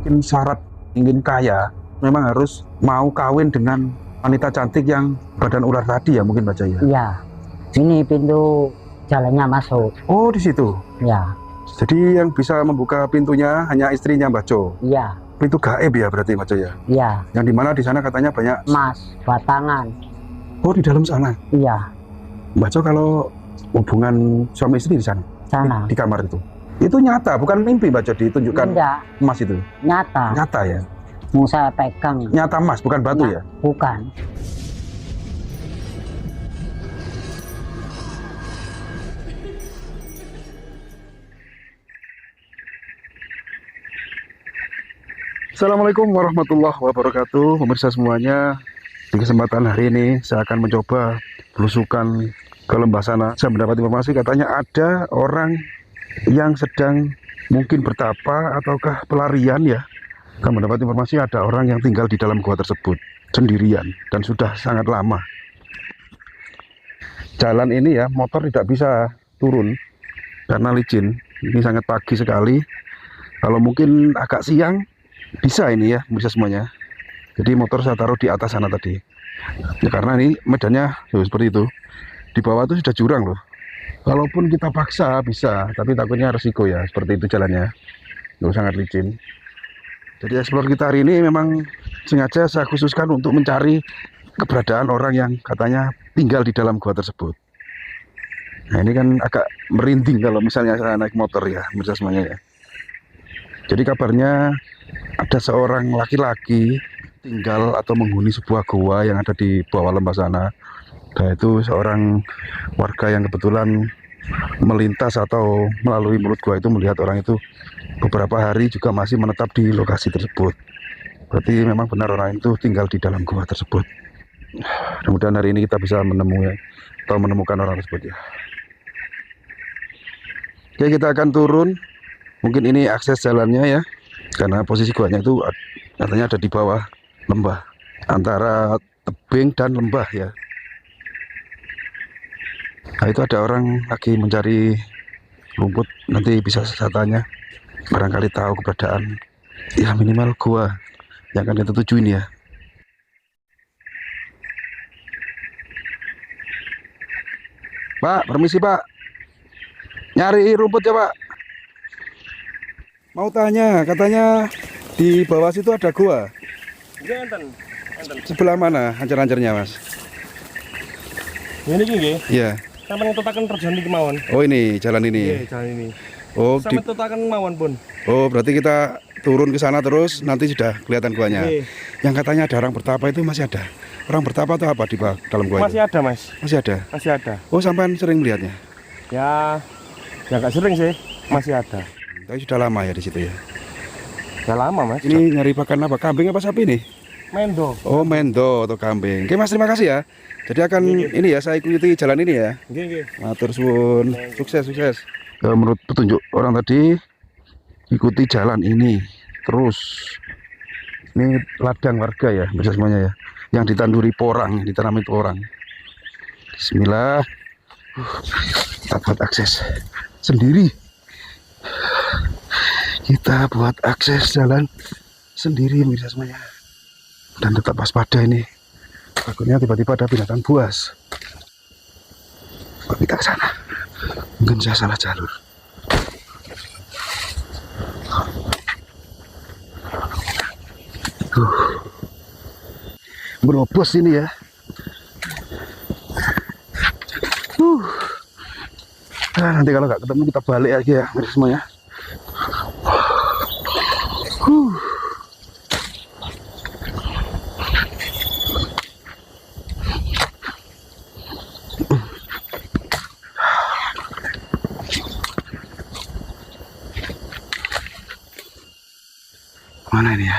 mungkin syarat ingin kaya memang harus mau kawin dengan wanita cantik yang badan ular tadi ya mungkin Mbak Jaya? Iya, ini pintu jalannya masuk. Oh di situ? Ya, Jadi yang bisa membuka pintunya hanya istrinya Mbak Jo? iya, Pintu gaib ya berarti Mbak Jaya? iya. Yang dimana di sana katanya banyak Emas, batangan. Oh di dalam sana? Iya, Mbak Jo kalau hubungan suami istri di sana? sana. Di kamar itu nyata bukan mimpi Mbak Jo ditunjukkan Enggak, emas itu? nyata. Nyata ya? Mau saya pegang. Nyata emas bukan batu ya? Bukan. Assalamualaikum warahmatullahi wabarakatuh. Pemirsa semuanya, di kesempatan hari ini saya akan mencoba belusukan ke lembah sana. Saya mendapat informasi katanya ada orang yang sedang mungkin bertapa ataukah pelarian ya. Saya mendapat informasi ada orang yang tinggal di dalam gua tersebut sendirian dan sudah sangat lama. Jalan ini ya motor tidak bisa turun karena licin. Ini sangat pagi sekali. Kalau mungkin agak siang bisa ini ya bisa semuanya. Jadi motor saya taruh di atas sana tadi ya, karena ini medannya seperti itu. Di bawah itu sudah jurang loh. Kalaupun kita paksa bisa, tapi takutnya resiko ya. Seperti itu jalannya, sangat licin. Jadi explore kita hari ini memang sengaja saya khususkan untuk mencari keberadaan orang yang katanya tinggal di dalam gua tersebut. Nah ini kan agak merinding kalau misalnya saya naik motor ya, bisa semuanya ya. Jadi kabarnya ada seorang laki-laki tinggal atau menghuni sebuah gua yang ada di bawah lembah sana. Dan itu seorang warga yang kebetulan melintas atau melalui mulut gua itu melihat orang itu beberapa hari juga masih menetap di lokasi tersebut. Berarti memang benar orang itu tinggal di dalam gua tersebut. Mudah-mudahan hari ini kita bisa menemui atau menemukan orang tersebut ya. Oke, kita akan turun. Mungkin ini akses jalannya ya, karena posisi guanya itu katanya ada di bawah lembah, antara tebing dan lembah ya. Nah itu ada orang lagi mencari rumput, nanti bisa saya tanya, barangkali tahu keberadaan ya minimal gua yang akan kita tuju ini ya. Pak, permisi Pak, nyari rumput ya Pak. Mau tanya, katanya di bawah situ ada gua. Enten. Sebelah mana ancar-ancarnya Mas? Ini nggih. Iya. Sampeyan tutaken terjun iki mawon. Oh ini jalan ini. Nggih, jalan ini. Oh, Sampeyan tutaken mawon pun. oh berarti kita turun ke sana terus nanti sudah kelihatan guanya. Nggih. Yang katanya ada orang bertapa itu masih ada. Orang bertapa itu apa di dalam gua Masih itu? ada, Mas. Masih ada. Masih ada. Oh sampean sering melihatnya? Ya enggak sering sih, masih ada. Tapi sudah lama ya di situ ya. Udah lama, Mas. Ini nyari pakan apa? Kambing apa sapi nih? Mendo. Oh mendo atau kambing. Oke Mas, terima kasih ya. Jadi akan ini ya saya ikuti jalan ini ya. Nggih. Matur suwun. Sukses. Menurut petunjuk orang tadi ikuti jalan ini terus. Ini ladang warga ya, bisa semuanya ya. Yang ditanduri porang, ditanami porang. Bismillah. Kita buat akses sendiri. Kita buat akses jalan sendiri bisa semuanya. Dan tetap waspada ini. Takutnya tiba-tiba ada binatang buas. Kalau kita ke sana, mungkin saya salah jalur. Berobos ini ya. Nah, nanti kalau nggak ketemu kita balik lagi ya, semuanya. Mana ini ya?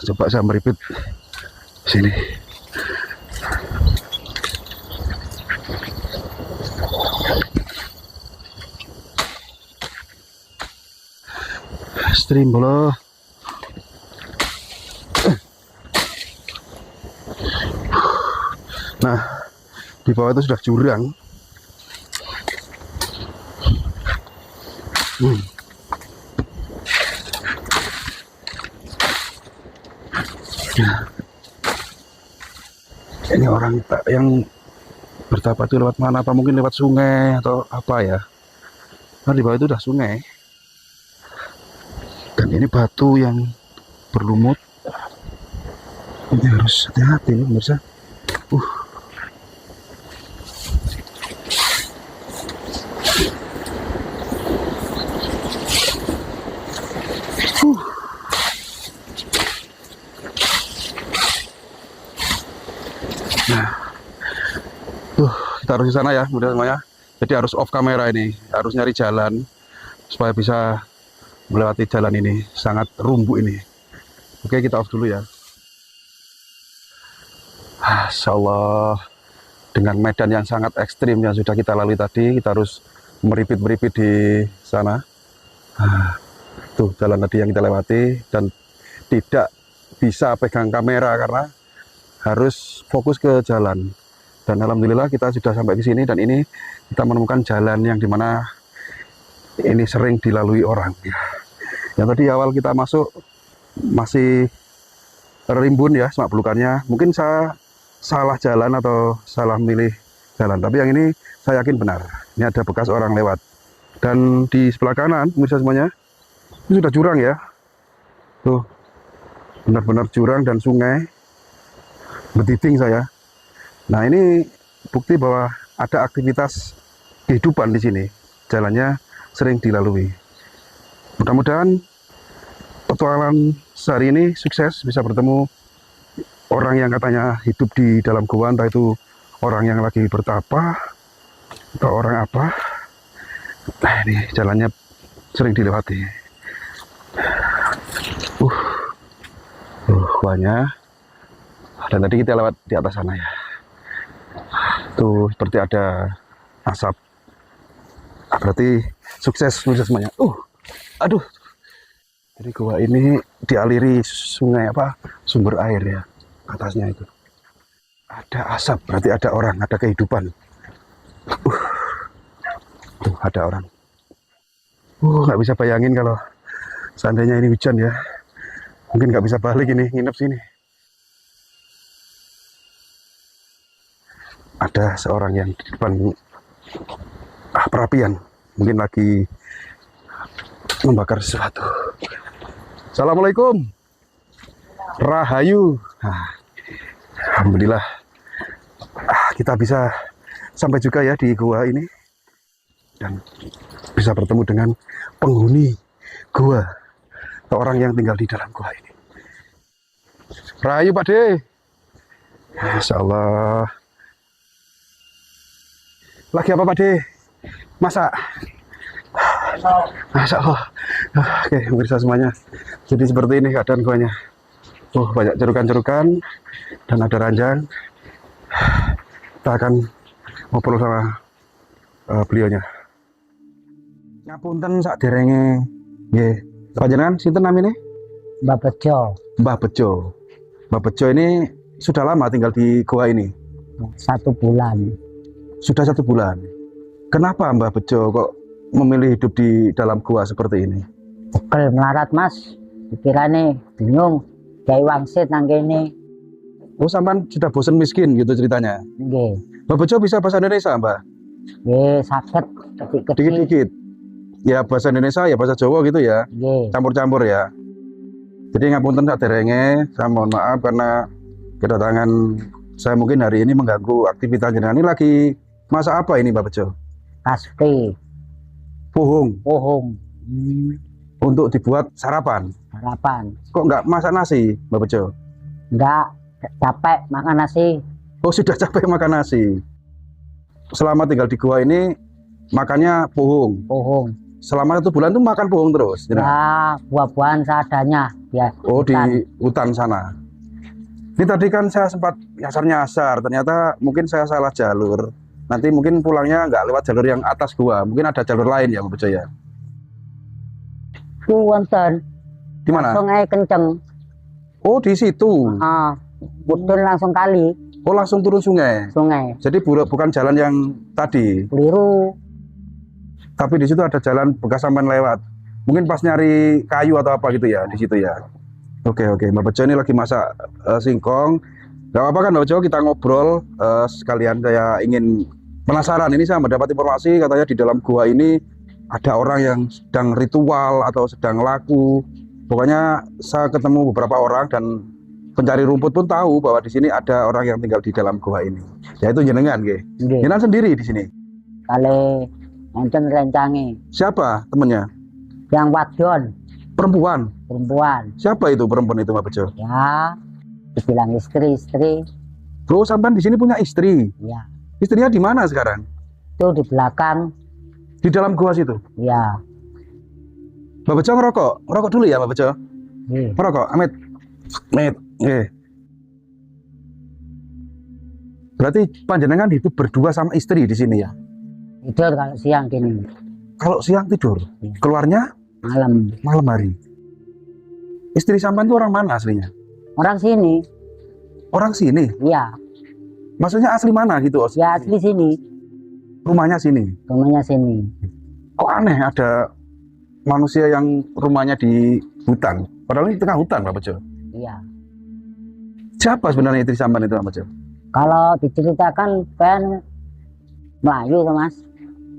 Coba saya meripit sini. Stream bola. Nah, di bawah itu sudah jurang. Nah, ini orang yang bertapa itu lewat mana? Apa mungkin lewat sungai atau apa ya? Nah, di bawah itu udah sungai. Dan ini batu yang berlumut. Ini harus hati-hati nih pemirsa. Nah, kita harus di sana ya, mudah semuanya. Jadi harus off kamera ini, harus nyari jalan supaya bisa melewati jalan ini. Sangat rumbu ini. Oke, kita off dulu ya. Masya Allah, dengan medan yang sangat ekstrim yang sudah kita lalui tadi, kita harus meripit-meripit di sana. Tuh jalan tadi yang kita lewati, dan tidak bisa pegang kamera karena harus fokus ke jalan. Dan alhamdulillah kita sudah sampai di sini, dan ini kita menemukan jalan yang dimana ini sering dilalui orang. Yang tadi awal kita masuk masih rimbun ya semak belukannya. Mungkin saya salah jalan atau salah milih jalan, tapi yang ini saya yakin benar. Ini ada bekas orang lewat. Dan di sebelah kanan, pemirsa semuanya, ini sudah jurang ya. Tuh, benar-benar jurang dan sungai. Betiting saya. Nah, ini bukti bahwa ada aktivitas kehidupan di sini. Jalannya sering dilalui. Mudah-mudahan petualangan sehari ini sukses, bisa bertemu orang yang katanya hidup di dalam gua, entah itu orang yang lagi bertapa atau orang apa. Nah, ini jalannya sering dilewati. Guanya. Dan tadi kita lewat di atas sana ya. Tuh seperti ada asap. Berarti sukses semuanya. Aduh. Jadi gua ini dialiri sungai apa? Sumber air ya. Atasnya itu ada asap, berarti ada orang, ada kehidupan. Tuh ada orang. Nggak bisa bayangin kalau seandainya ini hujan ya, mungkin nggak bisa balik ini, nginep sini. Ada seorang yang di depan perapian, mungkin lagi membakar sesuatu. Assalamualaikum. Rahayu. Alhamdulillah kita bisa sampai juga ya di gua ini, dan bisa bertemu dengan penghuni gua atau orang yang tinggal di dalam gua ini. Rahayu Pak De. Masya Allah. Lagi apa Pak De? Masak. Masya Allah. Oke, pemirsa semuanya, jadi seperti ini keadaan guanya. Banyak cerukan-cerukan dan ada ranjang. Kita akan ngobrol sama beliaunya. Ngapunten sak derenge nggih. Panjenengan sinten namine? Mbah Bejo. Mbah Bejo. Mbah Bejo ini sudah lama tinggal di gua ini? 1 bulan. Sudah 1 bulan. Kenapa Mbah Bejo kok memilih hidup di dalam gua seperti ini? Pegel melarat Mas. Pikirane bingung. Kayak wangsit nang kene. Sampean sudah bosan miskin gitu ceritanya. Nggih. Mbah Bejo bisa bahasa Indonesia, Mbah? Nggih, saged Dikit-dikit. Ya bahasa Indonesia ya bahasa Jawa gitu ya. Nggih. Campur-campur ya. Jadi ngapunten saderenge, saya mohon maaf karena kedatangan saya mungkin hari ini mengganggu aktivitas jenengan. Ini lagi masak apa ini, Mbah Bejo? Kaspi. Puhung. Pohong. Untuk dibuat sarapan. Sarapan. Kok nggak masak nasi, Mbah Bejo? Enggak, capek makan nasi. Sudah capek makan nasi. Selama tinggal di gua ini makannya puhung. Pohong. Selama 1 bulan tuh makan puhung terus. Ya, buah-buahan seadanya. Ya. Di hutan sana. Ini tadi kan saya sempat nyasar-nyasar. Ternyata mungkin saya salah jalur. Nanti mungkin pulangnya nggak lewat jalur yang atas gua. Mungkin ada jalur lain ya, Mbah Bejo ya. Wonten. Di mana? Sungai kenceng. Di situ. Mudun langsung kali. Langsung turun sungai. Sungai. Jadi bukan jalan yang tadi. Keliru. Tapi di situ ada jalan bekas sampean lewat. Mungkin pas nyari kayu atau apa gitu ya di situ ya. Oke, Mbak Bejo ini lagi masak singkong. Gak apa-apa kan Mbak Bejo, kita ngobrol sekalian. Saya ingin penasaran, ini saya mendapat informasi katanya di dalam gua ini ada orang yang sedang ritual atau sedang laku. Pokoknya saya ketemu beberapa orang dan pencari rumput pun tahu bahwa di sini ada orang yang tinggal di dalam gua ini. Yaitu jenengan, nggih. Nggih. Jenengan sendiri di sini. Kali enten rencange Siapa temennya? yang wadon Perempuan. perempuan. Siapa itu perempuan itu Mbak Bejo? Ya, dibilang istri. Bro, sampean di sini punya istri. Ya, Istrinya di mana sekarang? itu di belakang. Di dalam gua situ. Ya, Mbak Bejo ngerokok. Ngerokok dulu ya Mbak Bejo. nggih. Ngerokok. Amit. Nggih. Berarti panjenengan hidup berdua sama istri di sini ya? Tidur kalau siang gini, Kalau siang tidur, Iya. keluarnya malam. malam hari. Istri sampean itu orang mana aslinya? Orang sini, Orang sini. ya, Maksudnya asli mana gitu? ya asli sini, Rumahnya sini. rumahnya sini. Kok aneh ada manusia yang rumahnya di hutan? Padahal ini tengah hutan Mbak Bejo. Iya. Siapa sebenarnya istri sampean itu Mbak Bejo? Kalau diceritakan kan Melayu tuh Mas,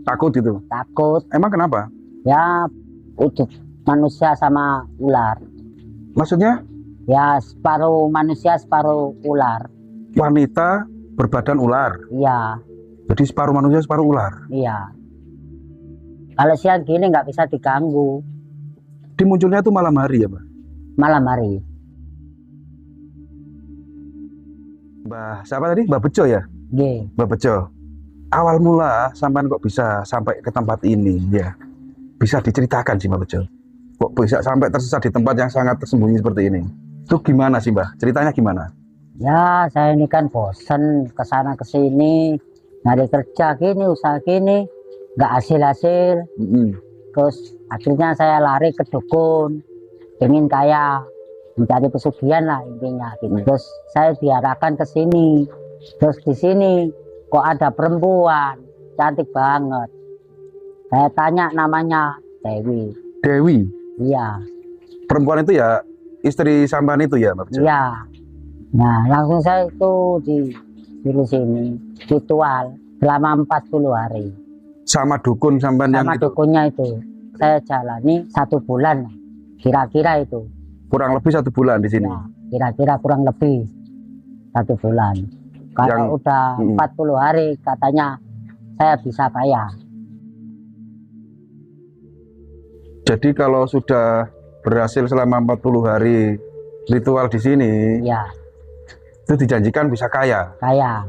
Takut itu. takut. Emang kenapa? Ya, wujud manusia sama ular. Maksudnya Ya, separuh manusia, separuh ular. wanita berbadan ular. Iya, Jadi separuh manusia, separuh ular. iya. Kalau siang gini nggak bisa diganggu. Dimunculnya itu malam hari ya, Mbak? Malam hari. Mbak, siapa tadi? Mbak Bejo ya? Nggih. Mbak Bejo. Awal mula sampean kok bisa sampai ke tempat ini ya? Bisa diceritakan sih Mbak Bejo. Kok bisa sampai tersesat di tempat yang sangat tersembunyi seperti ini? Itu gimana sih Mbak? Ceritanya gimana? Ya, saya ini kan bosen kesana kesini, nyari kerja gini, usaha gini, nggak hasil-hasil. Terus akhirnya saya lari ke dukun, ingin kaya, mencari pesugihan lah intinya. Gitu. Terus saya diarahkan ke sini. Terus di sini kok ada perempuan, cantik banget. Saya tanya namanya Dewi. Dewi. Iya, Perempuan itu ya istri sampean itu ya Mbak Bejo? iya. Nah, langsung saya itu di sini ritual selama 40 hari. Sama dukun sampean yang Sama itu? dukunnya itu saya jalani 1 bulan kira-kira itu. Kurang lebih 1 bulan di sini. Ya, kira-kira kurang lebih 1 bulan. Kalau udah 40 hari katanya saya bisa kaya. Jadi kalau sudah berhasil selama 40 hari ritual di sini, Ya, itu dijanjikan bisa kaya. kaya.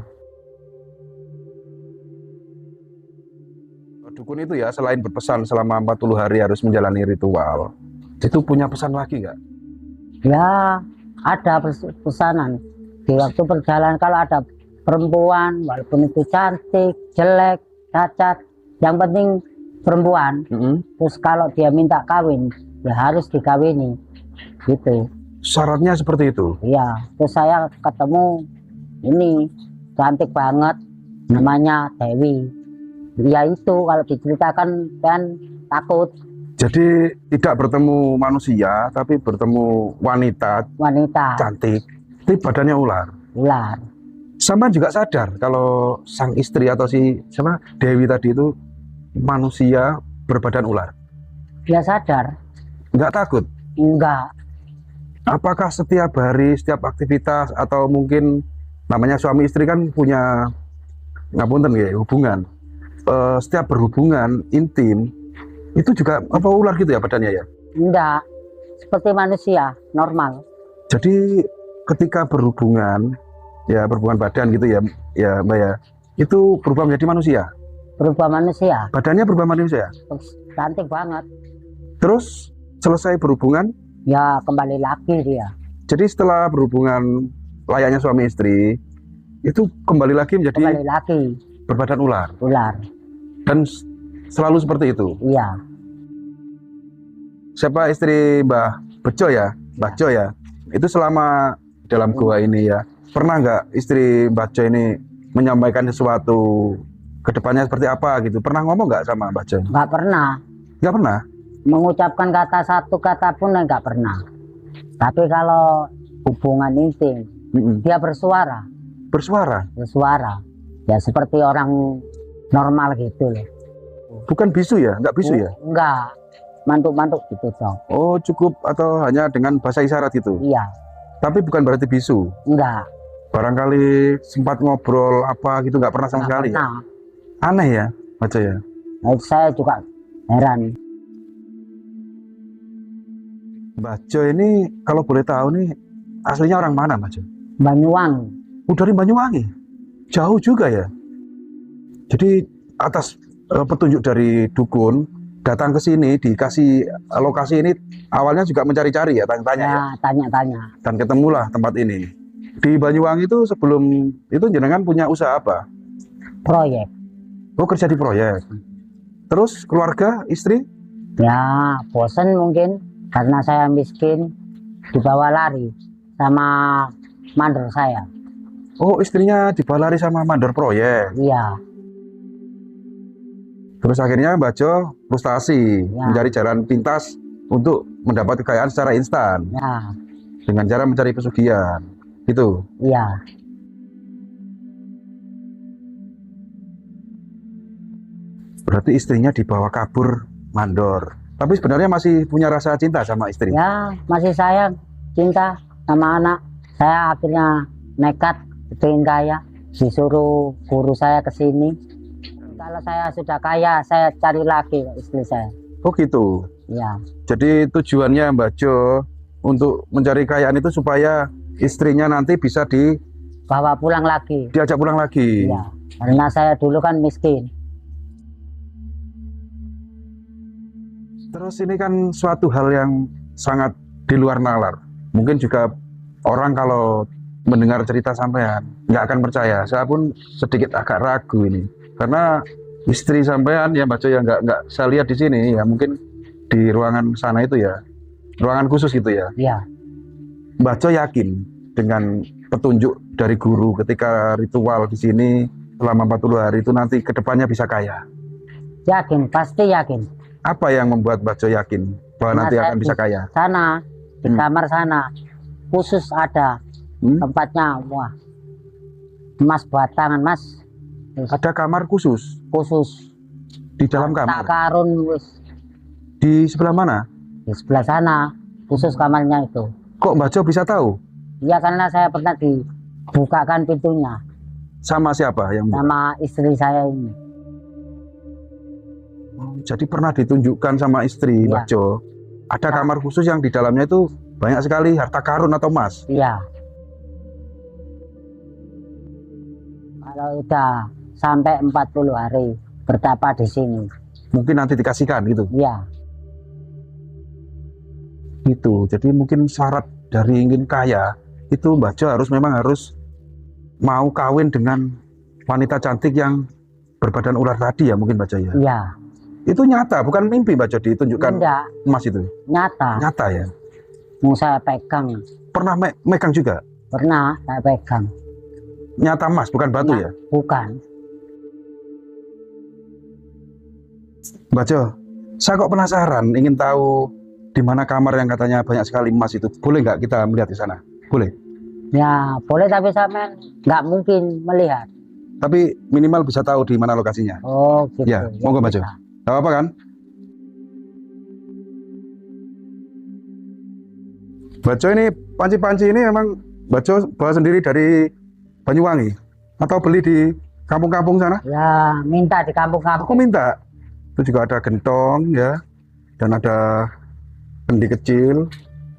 Dukun itu ya selain berpesan selama 40 hari harus menjalani ritual, itu punya pesan lagi nggak? Ya, ada pesanan. Di waktu perjalanan kalau ada perempuan, walaupun itu cantik, jelek, cacat, yang penting perempuan. Terus kalau dia minta kawin, ya harus dikawini. Gitu. Syaratnya seperti itu. Iya, terus saya ketemu ini cantik banget, namanya Dewi. Ya itu kalau diceritakan kan takut. Jadi tidak bertemu manusia, tapi bertemu wanita Wanita, cantik, tapi badannya ular. ular. Sampai juga sadar kalau sang istri atau si siapa Dewi tadi itu manusia berbadan ular. Dia sadar? Nggak takut? Enggak. Apakah setiap hari, setiap aktivitas atau mungkin namanya suami istri kan punya ngapunten ya hubungan. Setiap berhubungan intim itu juga apa ular gitu ya badannya ya? Enggak. Seperti manusia, normal. Jadi ketika berhubungan ya berhubungan badan gitu ya, ya Mbak ya, itu berubah menjadi manusia. Berubah manusia. Badannya berubah manusia. Terus cantik banget. Terus selesai berhubungan, Ya kembali lagi dia. jadi setelah berhubungan layaknya suami istri, itu kembali lagi menjadi Kembali lagi berbadan ular. ular. Dan selalu seperti itu. Iya. Siapa istri Mbah Bejo ya? Mbah Jo ya? Itu selama dalam gua ini ya, pernah nggak istri Mbah Jo ini menyampaikan sesuatu kedepannya seperti apa gitu. Pernah ngomong nggak sama Mbak Jo? Nggak pernah Nggak pernah. mengucapkan kata satu kata pun nggak pernah. Tapi kalau hubungan intim, dia bersuara, Bersuara. ya seperti orang normal gitu loh. Bukan bisu ya? Nggak bisu ya? Enggak, mantuk-mantuk gitu toh. Oh cukup atau hanya dengan bahasa isyarat gitu? Iya, Tapi bukan berarti bisu. enggak. Barangkali sempat ngobrol apa gitu nggak pernah sama Nggak sekali ya? pernah. Aneh ya Mbak Jo ya? Nah, saya juga heran. Mbak Jo ini kalau boleh tahu nih aslinya orang mana Mbak Jo? Banyuwangi. Dari Banyuwangi? Jauh juga ya? Jadi atas petunjuk dari dukun datang ke sini dikasih lokasi ini awalnya juga mencari-cari ya, tanya-tanya ya, Ya, tanya-tanya. dan ketemulah tempat ini. Di Banyuwangi itu sebelum itu jenengan punya usaha apa? Proyek. Oh kerja di proyek. Terus keluarga, istri? Ya, bosen mungkin karena saya miskin, dibawa lari sama mandor saya. Oh istrinya dibawa lari sama mandor proyek. Iya, Terus akhirnya Mbak Jo frustasi Ya. mencari jalan pintas untuk mendapat kekayaan secara instan ya, dengan cara mencari pesugihan. Itu. iya. Berarti istrinya dibawa kabur mandor. Tapi sebenarnya masih punya rasa cinta sama istri. Ya, masih sayang, cinta sama anak. Saya akhirnya nekat, pengen kaya, disuruh guru saya ke sini. Kalau saya sudah kaya, saya cari lagi istri saya. Oh gitu. Ya, Jadi tujuannya Mbak Jo untuk mencari kekayaan itu supaya istrinya nanti bisa bawa pulang lagi. diajak pulang lagi. Ya, karena saya dulu kan miskin. Terus ini kan suatu hal yang sangat di luar nalar. Mungkin juga orang kalau mendengar cerita sampean nggak akan percaya. Saya pun sedikit agak ragu ini. Karena istri sampean ya Mbak Jo ya nggak saya lihat di sini ya mungkin di ruangan sana itu ya. Ruangan khusus gitu ya. Ya, Mbak Jo yakin dengan petunjuk dari guru ketika ritual di sini selama 40 hari itu nanti kedepannya bisa kaya. yakin, pasti yakin. Apa yang membuat Mbak Jo yakin bahwa Nah, nanti saya akan bisa di kaya? Sana, di Hmm. kamar sana, khusus ada tempatnya. Wah, emas batangan, mas. Ada kamar khusus Khusus. di dalam Tak kamar. karun wis Di sebelah mana? di sebelah sana, khusus kamarnya itu. Kok Mbak Jo bisa tahu? Ya karena saya pernah dibukakan pintunya Sama siapa yang sama istri saya ini. jadi pernah ditunjukkan sama istri Iya. Mbak Jo. Ada Nah. kamar khusus yang di dalamnya itu banyak sekali harta karun atau emas. Iya. Kalau udah sampai 40 hari bertapa di sini. Mungkin nanti dikasihkan gitu. Iya, Gitu. Jadi mungkin syarat dari ingin kaya itu Mbak Jo memang harus mau kawin dengan wanita cantik yang berbadan ular tadi ya mungkin Mbak Jo ya. iya. Itu nyata bukan mimpi Mbak Jo ditunjukkan Enggak, emas itu. nyata. Nyata ya. Mau saya pegang. Pernah megang juga. Pernah saya pegang. Nyata emas bukan batu Nah, ya. bukan. Mbak Jo, saya kok penasaran ingin tahu di mana kamar yang katanya banyak sekali emas itu. Boleh nggak kita melihat di sana? Boleh. Ya boleh tapi sampean nggak mungkin melihat. Tapi minimal bisa tahu di mana lokasinya. Oh gitu. Ya, monggo, Mbak Jo. bisa. Gak apa-apa kan? Mbak Jo ini panci-panci ini memang Mbak Jo bawa sendiri dari Banyuwangi atau beli di kampung-kampung sana? Ya minta di kampung-kampung. Aku minta. Itu juga ada gentong ya, dan ada kendi kecil,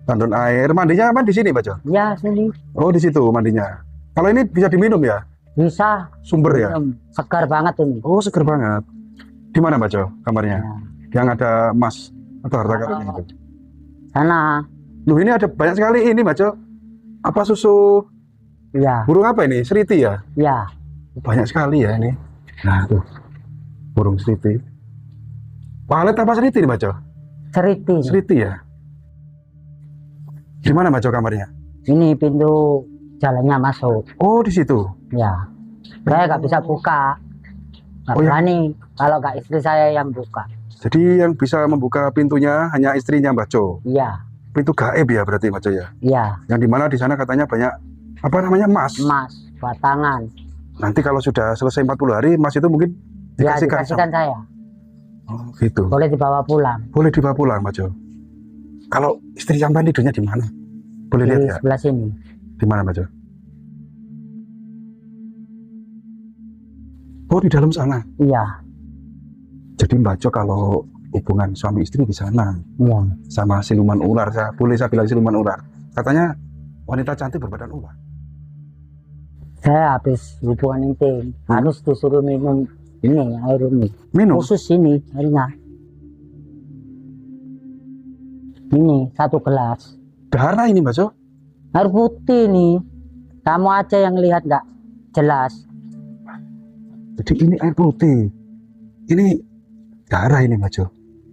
tandon air. Mandinya aman di sini, Mbak Jo? Ya sini Oh, di situ mandinya. Kalau ini bisa diminum ya? bisa. Sumber ya? Segar banget ini. Oh, seger banget. Di mana, Mbak Jo, kamarnya? Ya. Yang ada emas atau harta karun itu? Sana. Loh, ini ada banyak sekali ini, Mbak Jo. Apa susu Ya, burung apa ini? Seriti ya? ya. Banyak sekali ya ini. Nah, tuh. Burung seriti. Walet apa seriti nih, Mbak Jo? Seriti. Seriti ya? Di mana, Mbak Jo, kamarnya? Ini pintu jalannya masuk. Oh, di situ. Ya. Saya nggak bisa buka. Nggak Oh, ya? berani kalau nggak istri saya yang buka. Jadi yang bisa membuka pintunya hanya istrinya Mbah Jo. Iya, Pintu gaib ya berarti Mbah Jo ya. iya, Yang dimana di sana katanya banyak apa namanya emas. emas, batangan. Nanti kalau sudah selesai 40 hari emas itu mungkin Ya, dikasihkan. dikasihkan saya. Oh, gitu. Boleh dibawa pulang. Boleh dibawa pulang Mbah Jo. Kalau istri sampean tidurnya di mana? Boleh Di lihat ya? sebelah sini. Di mana Mbah Jo? Oh, di dalam sana. Iya, Jadi Mbah Jo kalau hubungan suami istri di sana iya. sama siluman ular, boleh saya bilang siluman ular. Katanya wanita cantik berbadan ular. Saya habis hubungan intim, harus disuruh minum ini air ini. Minum. Khusus ini airnya. Ini 1 gelas. Darah ini Mbah Jo. Air putih nih. Kamu aja yang lihat nggak jelas. Jadi ini air putih. Ini darah ini Mbah Jo.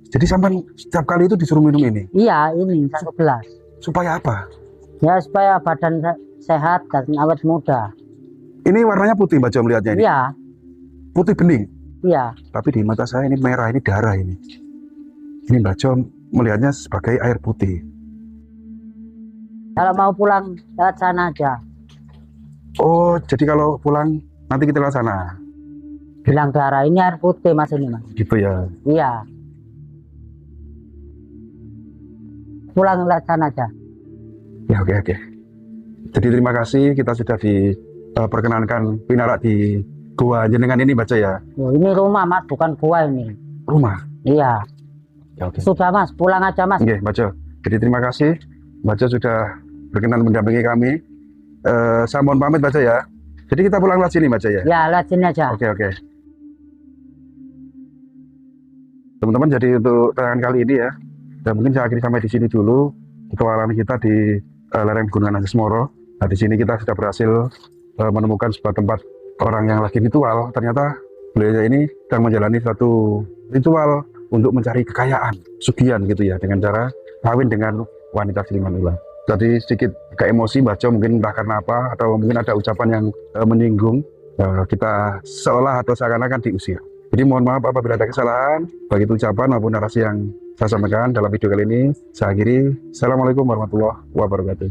Jadi sampai setiap kali itu disuruh minum ini. Iya, ini 1 gelas. Supaya apa? Ya supaya badan sehat dan awet muda. Ini warnanya putih Mbah Jo melihatnya ini. Iya, Putih bening. iya. Tapi di mata saya ini merah, ini darah ini. Ini Mbah Jo melihatnya sebagai air putih. Kalau mau pulang lewat sana aja. Oh, jadi kalau pulang nanti kita ke sana. Bilang Clara, ini air putih mas ini mas. Gitu ya. Iya. Pulang lewat sana aja. Ya, oke. Jadi terima kasih kita sudah diperkenankan pinarak di Gua Jenengan ini Mbah Jo ya. Oh, ini rumah mas, bukan gua ini. Rumah. Iya. Ya, oke. Sudah mas, pulang aja mas. Oke, Mbah Jo. Jadi terima kasih Mbah Jo sudah berkenan mendampingi kami. Saya mohon pamit Mbah Jo ya. Jadi kita pulang lewat sini Mbah Jo ya. Ya, lewat sini aja. Oke. Teman-teman, jadi untuk tayangan kali ini ya, dan mungkin saya akhiri sampai di sini dulu petualangan kita di lereng Gunung Anasmoro. Nah, di sini kita sudah berhasil menemukan sebuah tempat orang yang lagi ritual. Ternyata beliau ini sedang menjalani suatu ritual untuk mencari kekayaan, sugihan gitu ya, dengan cara kawin dengan wanita siluman ular. Jadi sedikit agak emosi Mbah Jo, mungkin entah karena apa, atau mungkin ada ucapan yang menyinggung, kita seolah atau seakan-akan diusir. Jadi mohon maaf apabila ada kesalahan, baik itu ucapan maupun narasi yang saya sampaikan dalam video kali ini. Saya akhiri. Assalamualaikum warahmatullahi wabarakatuh.